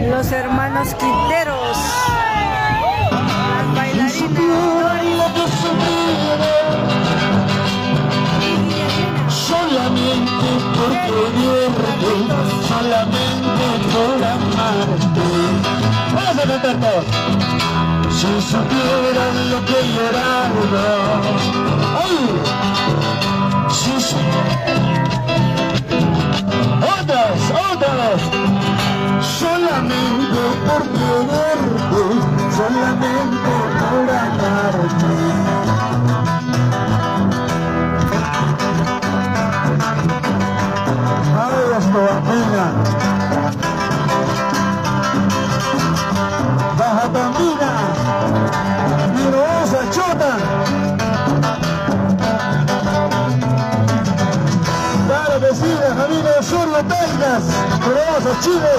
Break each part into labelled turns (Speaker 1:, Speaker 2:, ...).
Speaker 1: Los hermanos Quinteros, las bailarinas
Speaker 2: solamente por quererte, solamente por amarte. Vamos a cantar todos. Si supieran lo que he llorado, ¡ay! Si otras, solamente por quererte, solamente por amarte. Ay, Escobambina, Baja Tambina, Mirosa Chota, para decir a familia de Sur, Tainas, Mirosa Chile,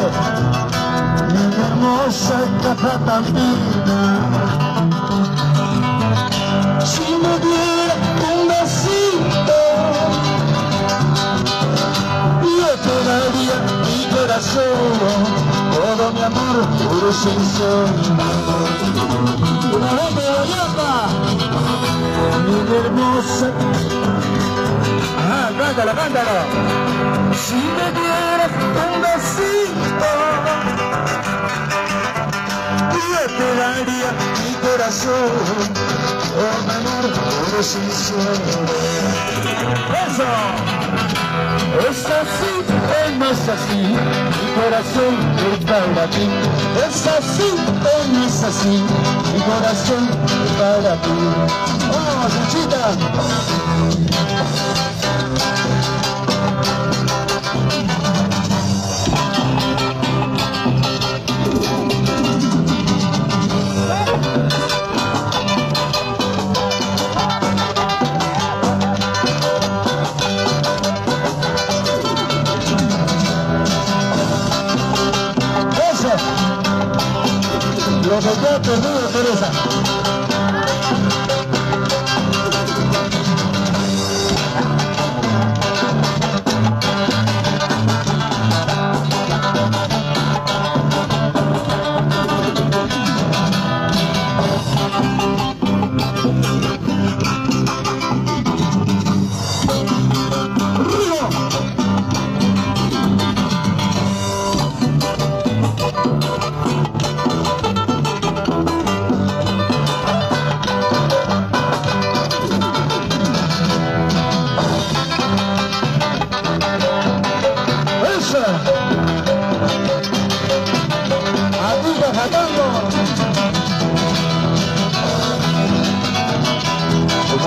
Speaker 2: mi hermosa Baja Tambina. Si me diera un besito, yo te daría mi corazón, todo mi amor puro sincero. Una vez me llama, mi hermosa. Cántalo, cántalo. Si me dieras un besito, yo te daría mi corazón, todo mi amor puro sincero. ¡Eso! Es así, no es así, mi corazón es para ti. Es así, no es así, mi corazón es para ti. ¡Vamos, Luchita! Lo que ya perdido, Teresa.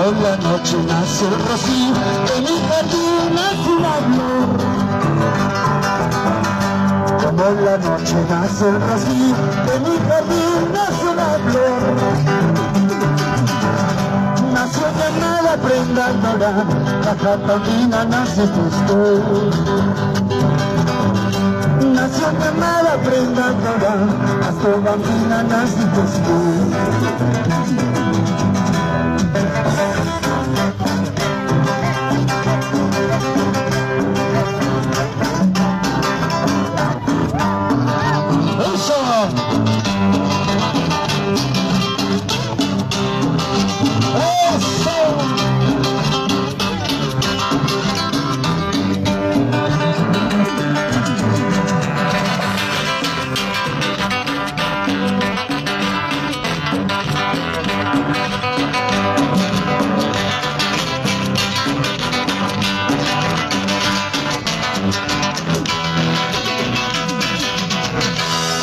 Speaker 2: Como la noche nace el rocío, en mi jardín nace una flor. Como la noche nace el rocío, en mi jardín nace una flor. Nació llamada prenda dorada, Baja Tambina nace tu nació llamada prenda dorada, Escobambina nace tu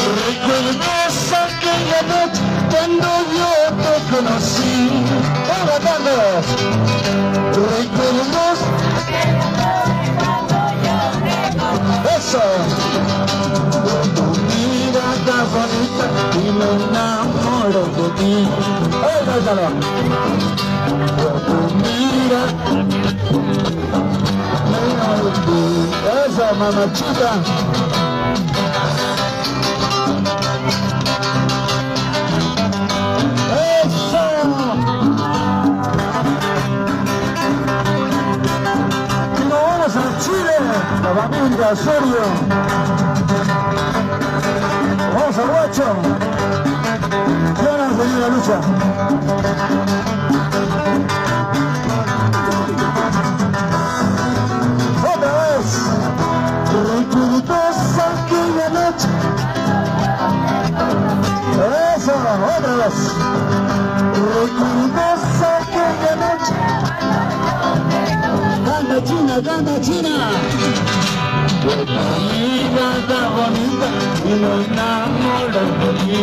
Speaker 2: Recuerdas aquella noche cuando yo te conocí. ¡Hola, Carlos! ¿Recuerdas cuando yo te conocí? ¡Eso! Tu mirada bonita y me enamoro de ti. ¡Ay, cántalo! Tu mirada me enamoro de ti. ¡Esa, mamachita! Chile, la familia Osorio. Lloran, señora Lucha. Otra vez. Recuerdos aquella noche. Eso, otra vez. Recuerdos aquella noche. Canta China, canta China. De tu mirada bonita y me enamoré de ti.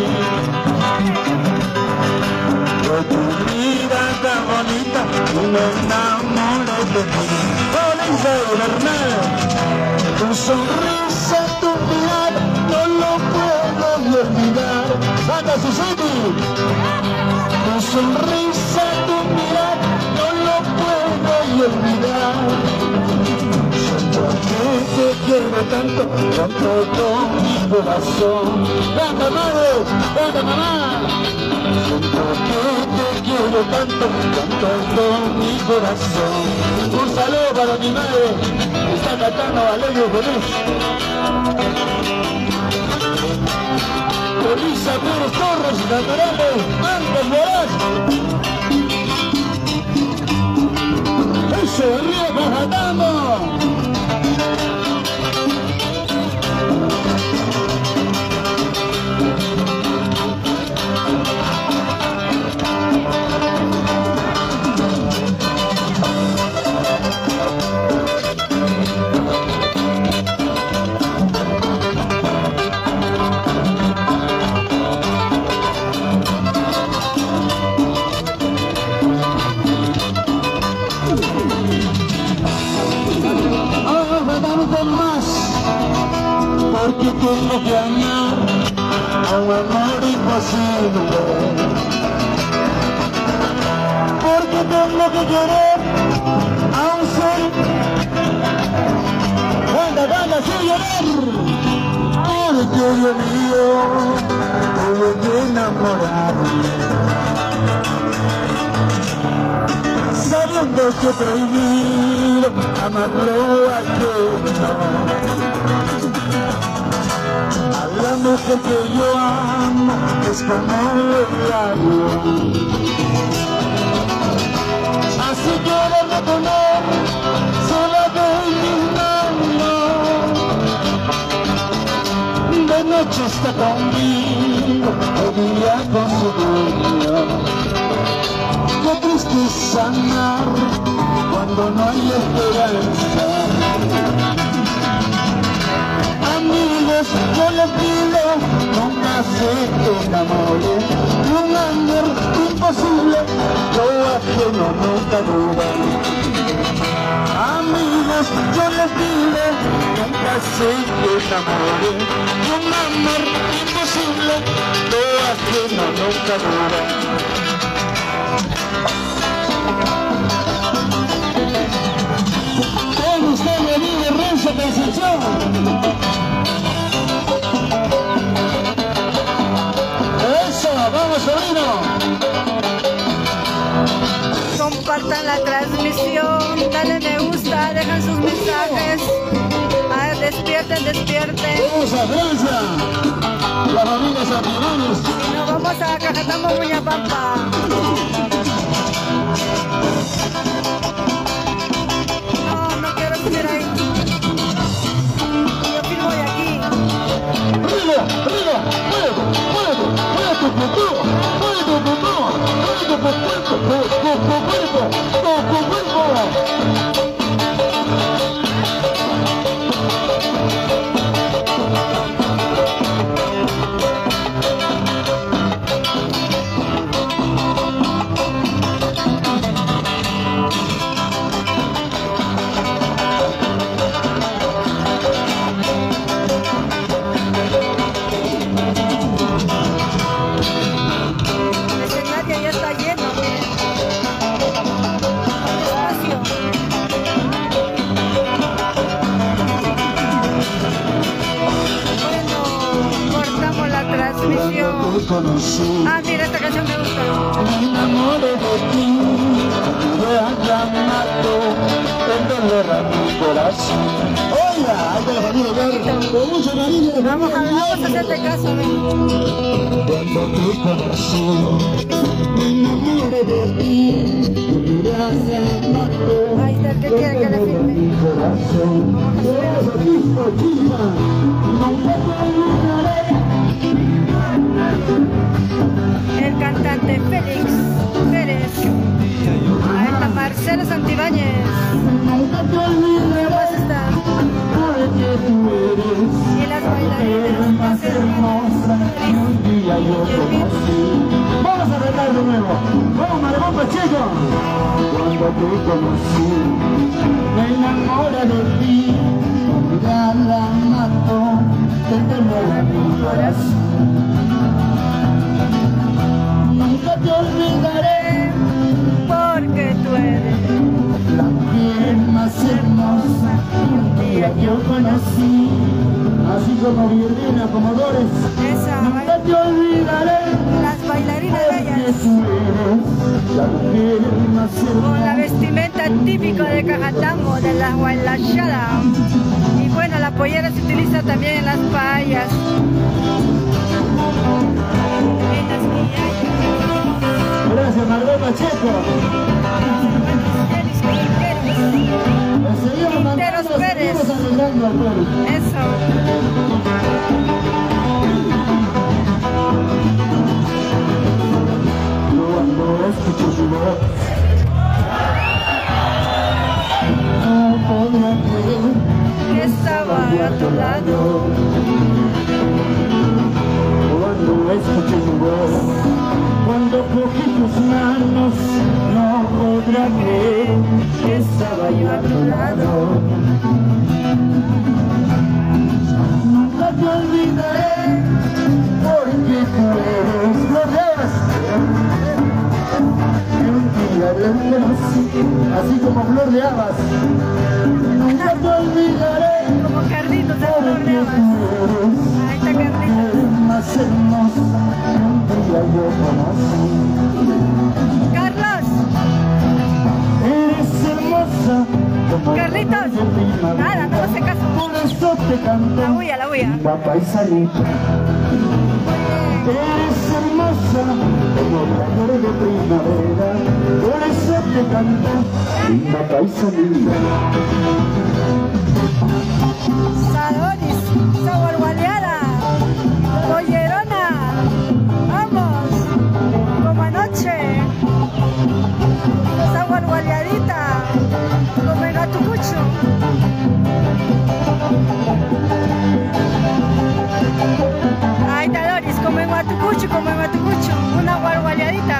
Speaker 2: De tu mirada bonita y me enamoré de ti. Lorenzo Bernal, tu sonrisa, tu mirada, no lo puedo olvidar. Santa Susini, tu sonrisa, tu mirada, no lo puedo olvidar. Te quiero tanto con todo mi corazón. ¡Canta, madre! ¡Canta, mamá! Siento que te quiero tanto con todo mi corazón. Un saludo para mi madre, que está cantando alegre y feliz. Elisa Pérez Torres, Naturales, Marcos Moraz. ¡Ese río Bajatamo! Porque tengo que amar a un amor imposible. Porque tengo que querer a un ser. Canta, canta, sin llorar. Porque Dios mío, tuve que enamorarme. Sabiendo que prohibido amarlo a quien la mujer que yo amo es como el agua. Así quiero reponer sola de mi mano. De noche está conmigo, de día con su dueño. Qué triste es amar cuando no hay esperanza. Amigos, yo les pido, nunca se enamoren. Un amor imposible, lo ajeno nunca dura. Amigos, yo les pido, nunca se enamoren. Un amor imposible, lo ajeno nunca dura. Con usted me vive Renzo Concepción. ¡Vamos, sobrino!
Speaker 1: Compartan la transmisión, dale me gusta, dejan sus mensajes. A ver, despierten, despierten.
Speaker 2: Vamos a Francia, la familia Santimanos.
Speaker 1: Y nos vamos a Cajatamo, Muñapampa. No quiero subir ahí. Yo filmo de aquí.
Speaker 2: ¡Arriba, arriba! ¡Fuego, fuego! ¡Fuego, fuego! ¡Fuego,
Speaker 1: Ah, mira, esta canción me gusta.
Speaker 2: Me enamoré de ti, de haya mato el dolor a mi corazón. Oiga, ahí te la familia con mucho cariño.
Speaker 1: Vamos a hacerte caso, ven.
Speaker 2: Cuando te conocí, me enamoré de ti, tu mirada mató.
Speaker 1: Ahí está el que quiere que le firme. El cantante Félix Pérez. Ahí está Marcelo Santibáñez. ¿Cómo está? Y las bailarinas más hermosas que un día yo conocí.
Speaker 2: Vamos a arreglar de nuevo. Vamos, Marimón Pacheco. Cuando te conocí, me enamoré de ti. Ya la mató, te dolor a mi corazón. Nunca te olvidaré,
Speaker 1: porque tú eres
Speaker 2: la mujer más hermosa que un día yo conocí. Así como Violina, como Dores.
Speaker 1: esa,
Speaker 2: Nunca te olvidaré,
Speaker 1: las bailarinas
Speaker 2: porque
Speaker 1: bellas.
Speaker 2: tú eres la mujer más
Speaker 1: Con la
Speaker 2: hermosa.
Speaker 1: vestimenta típica de Cajatambo, de la guaylachada. Y bueno, la pollera se utiliza también en las payas. En las guillayas.
Speaker 2: Gracias, Margot Pacheco. Seguimos
Speaker 1: Quinteros Pérez.
Speaker 2: seguimos alegrando al pueblo.
Speaker 1: Eso.
Speaker 2: Cuando escucho su voz, no podía creer
Speaker 1: Que estaba a tu lado.
Speaker 2: cuando escuché su voz, cuando cogí tus manos, no podrá creer que estaba yo a tu lado. Nunca te olvidaré, porque tú eres Flores, que un día yo conocí, así como Flor de Habas. Nunca te olvidaré,
Speaker 1: Como Carlitos de
Speaker 2: porque tú
Speaker 1: Flor. Ahí está Carlitos.
Speaker 2: eres más hermosa que un día yo conocí.
Speaker 1: Carlos.
Speaker 2: Eres hermosa como
Speaker 1: Carlitos.
Speaker 2: de primavera.
Speaker 1: Nada, no hace caso.
Speaker 2: Por eso te canto
Speaker 1: La bulla, la bulla.
Speaker 2: Linda paisanita. Eres hermosa como la flor de primavera. Por eso te canto Linda paisanita.
Speaker 1: Sadonis, Zagualgualeada, Pollerona, vamos, como anoche, Zagualgualeadita, como en Gatucucho. Ahí está Doris, como en Gatucucho, una gualgualeadita.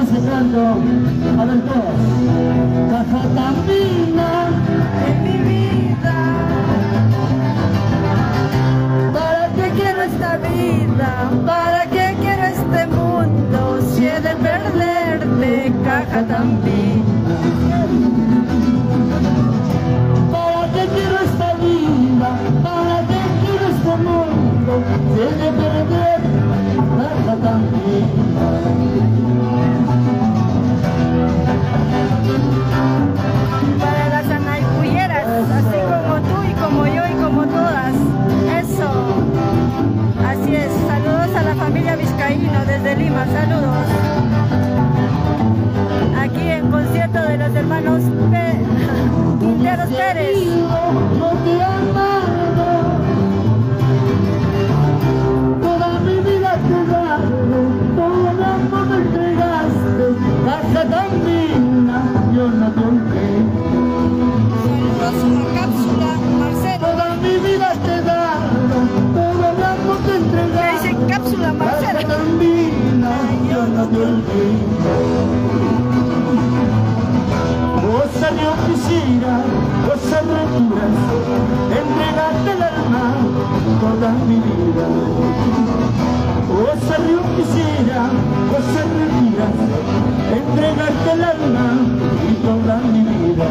Speaker 2: ese canto. A ver todos. Caja tan fina
Speaker 1: en mi vida. ¿Para qué quiero esta vida? ¿Para qué quiero este mundo? Si he de perderte, caja tan fina.
Speaker 2: ¿Para qué quiero esta vida? ¿Para qué quiero este mundo? Si he de perder, caja tan fina.
Speaker 1: Para las anaipulleras, así como tú y como yo y como todas. Eso. Así es. Saludos a la familia Vizcaíno desde Lima. Saludos. Aquí en concierto de los hermanos Quinteros Pérez.
Speaker 2: No te he amado, toda mi vida te he dado, todo mi amor me entregaste, caja tan fina, yo no te olvidé.
Speaker 1: Saludos a Cápsula, Marcelo.
Speaker 2: Toda mi vida te he dado, todo mi amor te entregaste.
Speaker 1: Me dice Cápsula, Marcelo.
Speaker 2: Caja tan fina, yo no te olvidé. Cosa yo quisiera, cosa aventuras, entregarte el alma toda mi vida. Cosa yo quisiera, cosa aventuras, entregarte el alma y toda mi vida.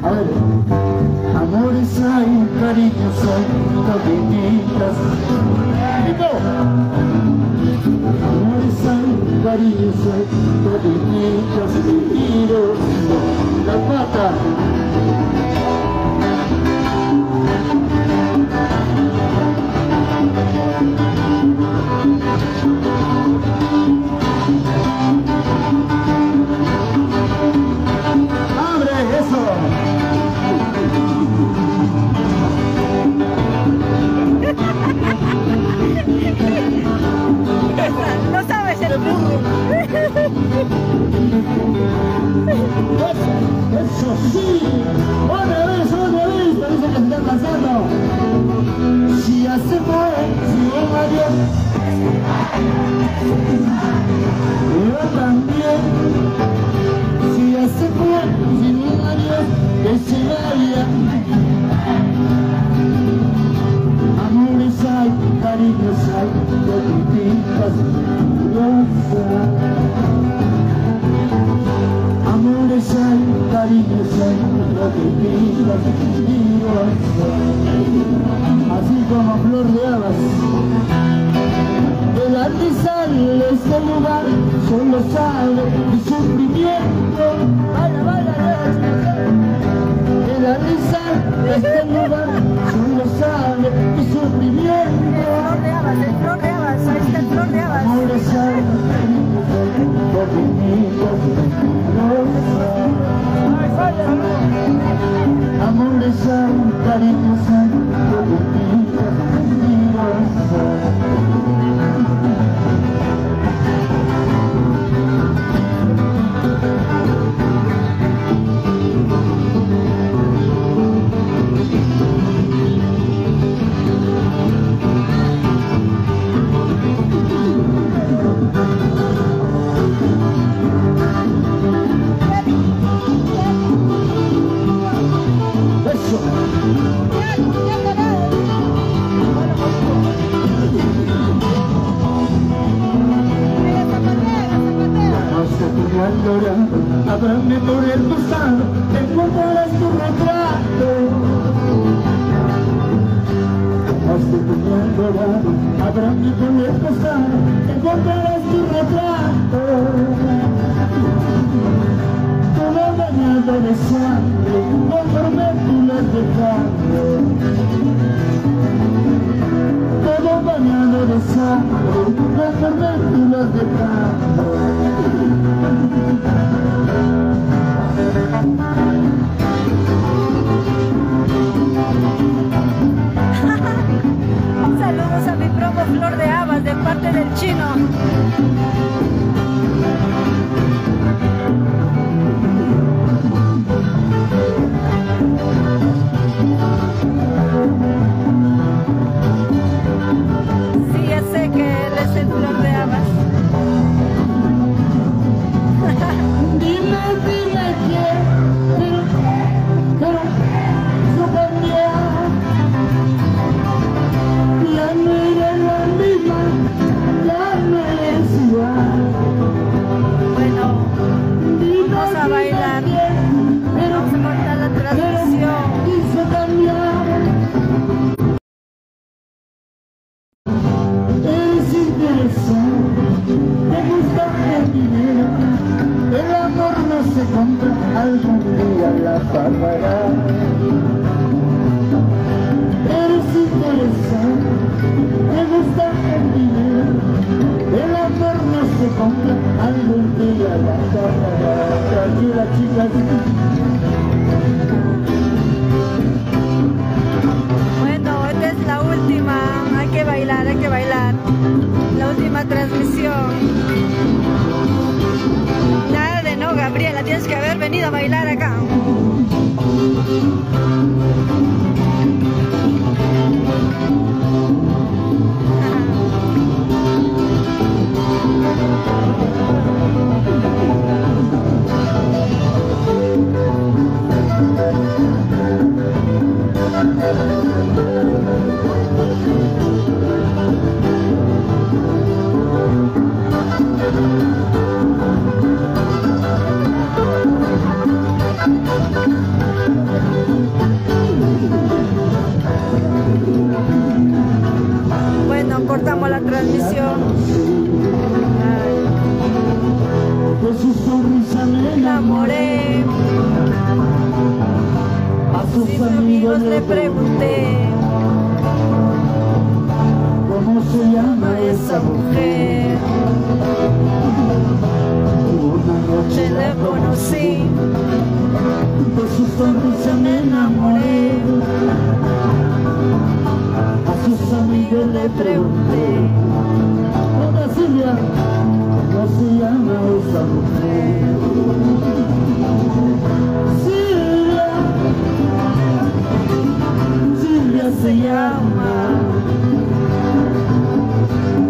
Speaker 2: A ver, amores hay, cariños hay, todititas. Amores hay, cariños hay, todititas. La paz. Bolivia.
Speaker 1: No sabes el burro.
Speaker 2: Eso sí. Otra vez, parece que se está pasando. Si ya se fue, si un adiós. Yo también. Si ya se fue, si un adiós, que se vaya. Amores hay, cariños hay, de distintas cosas. Amores hay, cariños hay, de distintas cosas. Así como flor de habas, de la risa de este lugar, solo sabe mi sufrimiento. De la risa de este lugar, solo sabe mi sufrimiento.
Speaker 1: El flor de habas, ahí está el flor de habas.
Speaker 2: Amores hay, amores hay, cariños hay, ábrame por el costado, encontrarás tu retrato. Hazte tu piel dorada, ábrame por el costado, encontrarás tu retrato. Todo bañado de sangre, conforme tú lo has dejado. Todo bañado de sangre, conforme tú lo has dejado.
Speaker 1: Saludos a mi promo Flor de Habas de parte del Chino. Sí, ya sé que él es el Flor de Habas.
Speaker 2: Dime quién, pero su cambiar. Ya no era la misma, ya no es igual.
Speaker 1: Bueno, vamos a bailar. Vamos a cortar la transmisión.
Speaker 2: Quiso cambiar. Eres interesante, te gusta el dinero. El amor no se compra, algún día la pagará. Eres interesante, te gusta el dinero. El amor no se compra, algún día la pagará. Tranquila, chicas.
Speaker 1: Bueno, esta es la última. Hay que bailar, hay que bailar. La última transmisión. Nada de no, Gabriela, tienes que haber venido a bailar acá. Bueno, cortamos la transmisión.
Speaker 2: De su sonrisa me
Speaker 1: Enamoré. amigos le pregunté
Speaker 2: ¿cómo se llama
Speaker 1: esa mujer?
Speaker 2: Una noche
Speaker 1: Le conocí,
Speaker 2: de su sonrisa me enamoré. A sus amigos le pregunté ¿cómo se llama esa mujer? Silvia se llama,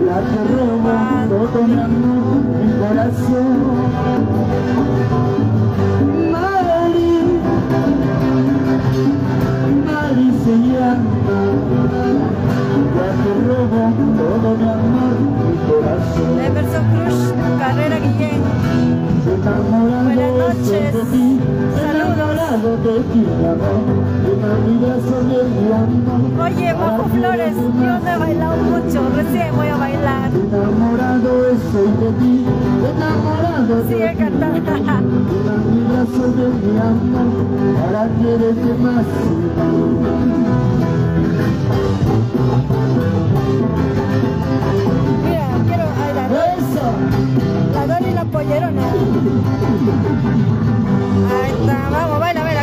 Speaker 2: la que roba todo mi amor, mi corazón. Mari se llama, la que roba todo mi amor, mi corazón.
Speaker 1: Emerson Cruz, Carrera Guillén.
Speaker 2: Buenas
Speaker 1: noches.
Speaker 2: Saludos de ti, mi amor, una vida sobre mi amor.
Speaker 1: Oye, Majo Flores, yo no he bailado mucho, recién voy a bailar.
Speaker 2: Enamorado estoy de ti, enamorado de
Speaker 1: Sigue
Speaker 2: ti.
Speaker 1: cantando.
Speaker 2: Una vida sobre mi amor, para quererte más.
Speaker 1: Mira, quiero bailar.
Speaker 2: ¡Eso!
Speaker 1: La Dori y la pollerona. Ahí está, vamos, baila, baila.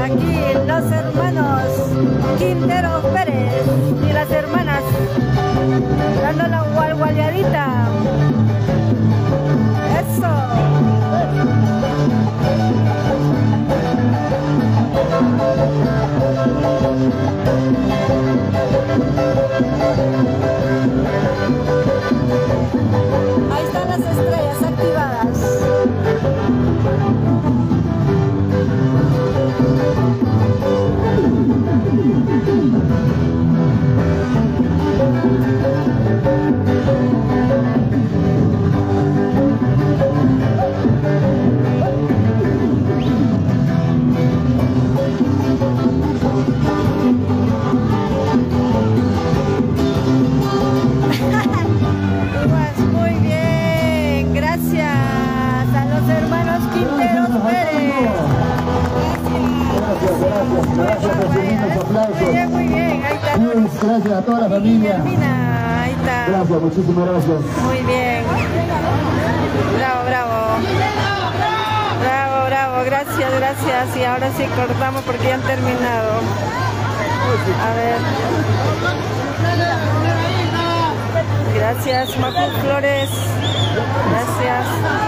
Speaker 1: Aquí los hermanos Quintero Pérez y las hermanas dando la gualgualeadita. Eso. Ahí están las estrellas activadas. Muy bien, gracias a los hermanos Quinteros Pérez. Gracias. Muy bien, ahí está.
Speaker 2: Gracias a toda la familia.
Speaker 1: Termina, ahí está.
Speaker 2: Gracias, muchísimas gracias.
Speaker 1: Muy bien. Bravo, bravo. Bravo, bravo, gracias, gracias. Y ahora sí cortamos porque ya han terminado. A ver. Gracias, Majo Flores. Gracias.